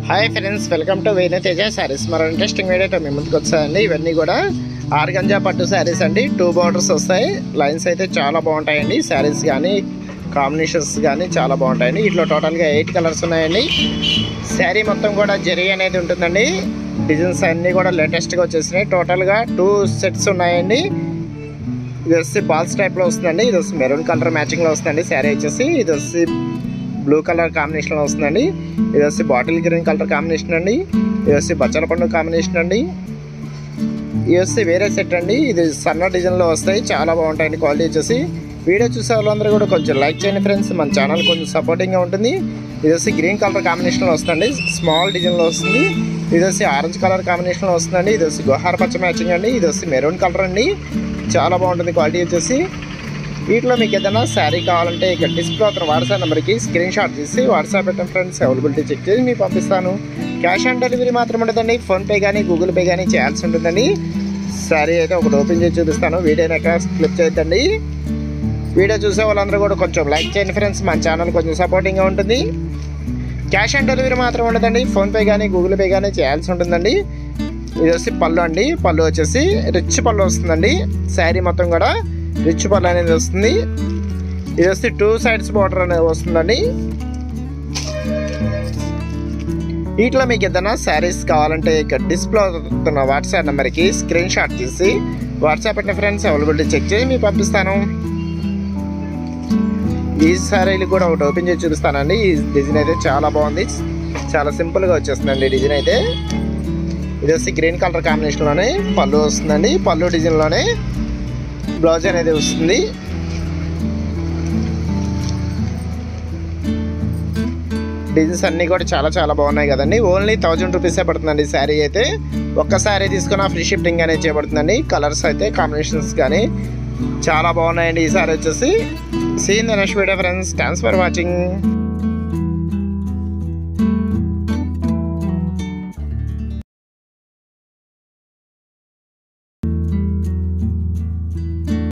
Hi friends, welcome to Venu Teja saris. మరో interesting వీడియోతో మీ ముందుకు వచ్చాయండి. ఇవన్నీ కూడా ఆర్గంజా పట్టు శారీస్ అండి. 2 బార్డర్స్ వస్తాయి. లైన్స్ అయితే చాలా బాగుంటాయండి. శారీస్ కానీ కాంబినేషన్స్ కానీ చాలా బాగుంటాయండి. ఇట్లా టోటల్గా 8 కలర్స్ ఉన్నాయండి. శారీ మొత్తం కూడా జరీ అనేది ఉంటుందండి. డిజైన్స్ అన్నీ కూడా లేటెస్ట్గా వచ్చేసినాయి. టోటల్గా 2 సెట్స్ ఉన్నాయండి. ఇది వచ్చి బాల్స్ టైప్లో వస్తుందండి. ఇది వచ్చి మెరూన్ కలర్ మ్యాచింగ్లో వస్తుందండి. శారీ వచ్చేసి ఇది వచ్చి బ్లూ కలర్ కాంబినేషన్లో వస్తుందండి. ఇది వచ్చి బాటిల్ గ్రీన్ కలర్ కాంబినేషన్ అండి. ఇది వచ్చి బచ్చల పండు కాంబినేషన్ అండి. ఇది వచ్చి వేరే సెట్ అండి. ఇది సన్న డిజైన్లో వస్తాయి. చాలా బాగుంటాయండి. క్వాలిటీ వచ్చేసి వీడియో చూసే వాళ్ళందరూ కూడా కొంచెం లైక్ చేయండి ఫ్రెండ్స్. మన ఛానల్ కొంచెం సపోర్టింగ్గా ఉంటుంది. ఇది వచ్చి గ్రీన్ కలర్ కాంబినేషన్లో వస్తుందండి. స్మాల్ డిజైన్లో వస్తుంది. ఇది వచ్చి ఆరెంజ్ కలర్ కాంబినేషన్లో వస్తుందండి. ఇది వచ్చి గుహార పచ్చ మ్యాచింగ్ అండి. ఇది వచ్చి మెరూన్ కలర్ అండి. చాలా బాగుంటుంది క్వాలిటీ వచ్చేసి. వీటిలో మీకు ఏదైనా శారీ కావాలంటే ఇక డిస్ప్లే అవుతున్న వాట్సాప్ నెంబర్కి స్క్రీన్ షాట్ తీసి వాట్సాప్ పెట్టండి ఫ్రెండ్స్. అవైలబిలిటీ చెక్ చేసి మీకు పంపిస్తాను. క్యాష్ ఆన్ డెలివరీ మాత్రం ఉంటుందండి. ఫోన్పే కానీ గూగుల్ పే కానీ చేయాల్సి ఉంటుందండి. శారీ అయితే ఒకటి ఓపెన్ చేసి చూపిస్తాను. వీడియోని ఎక్కడ క్లిక్ చేయొద్దండి. వీడియో చూసే వాళ్ళందరూ కూడా కొంచెం లైక్ చేయండి ఫ్రెండ్స్. మన ఛానల్ కొంచెం సపోర్టింగ్గా ఉంటుంది. క్యాష్ ఆన్ డెలివరీ మాత్రం ఉండదండి. ఫోన్పే కానీ గూగుల్ పే కానీ చేయాల్సి ఉంటుందండి. ఇది వచ్చి పళ్ళు అండి. పళ్ళు వచ్చేసి రిచ్ పళ్ళు వస్తుందండి. శారీ మొత్తం కూడా రిచ్ పళ్ళు అనేది వస్తుంది. ఇది వచ్చి 2 సైడ్స్ బార్డర్ అనేది వస్తుందండి. వీటిలో మీకు ఏదైనా శారీస్ కావాలంటే ఇక డిస్ప్లే అవుతున్న వాట్సాప్ నెంబర్కి స్క్రీన్ షాట్ తీసి వాట్సాప్ పెట్టిన ఫ్రెండ్స్ అవైలబిలిటీ చెక్ చేసి మీకు పంపిస్తాను. ఈ శారీలు కూడా ఒకటి ఓపెన్ చేసి చూపిస్తానండి. ఈ డిజైన్ అయితే చాలా బాగుంది. చాలా సింపుల్గా వచ్చేస్తుందండి డిజైన్ అయితే. ఇది వచ్చి గ్రీన్ కలర్ కాంబినేషన్లోనే పళ్ళు వస్తుందండి. పళ్ళు డిజైన్లోనే బ్లౌజ్ అనేది వస్తుంది. డిజైన్స్ అన్నీ కూడా చాలా బాగున్నాయి కదండి. ఓన్లీ 1000 రూపీసే పడుతుందండి శారీ అయితే. ఒక్క శారీ తీసుకున్న ఫ్రీ షిప్పింగ్ అనేది చేయబడుతుందండి. కలర్స్ అయితే కాంబినేషన్స్ కానీ చాలా బాగున్నాయండి. ఈ శారీ వచ్చేసి see in the next video friends. Thanks for watching.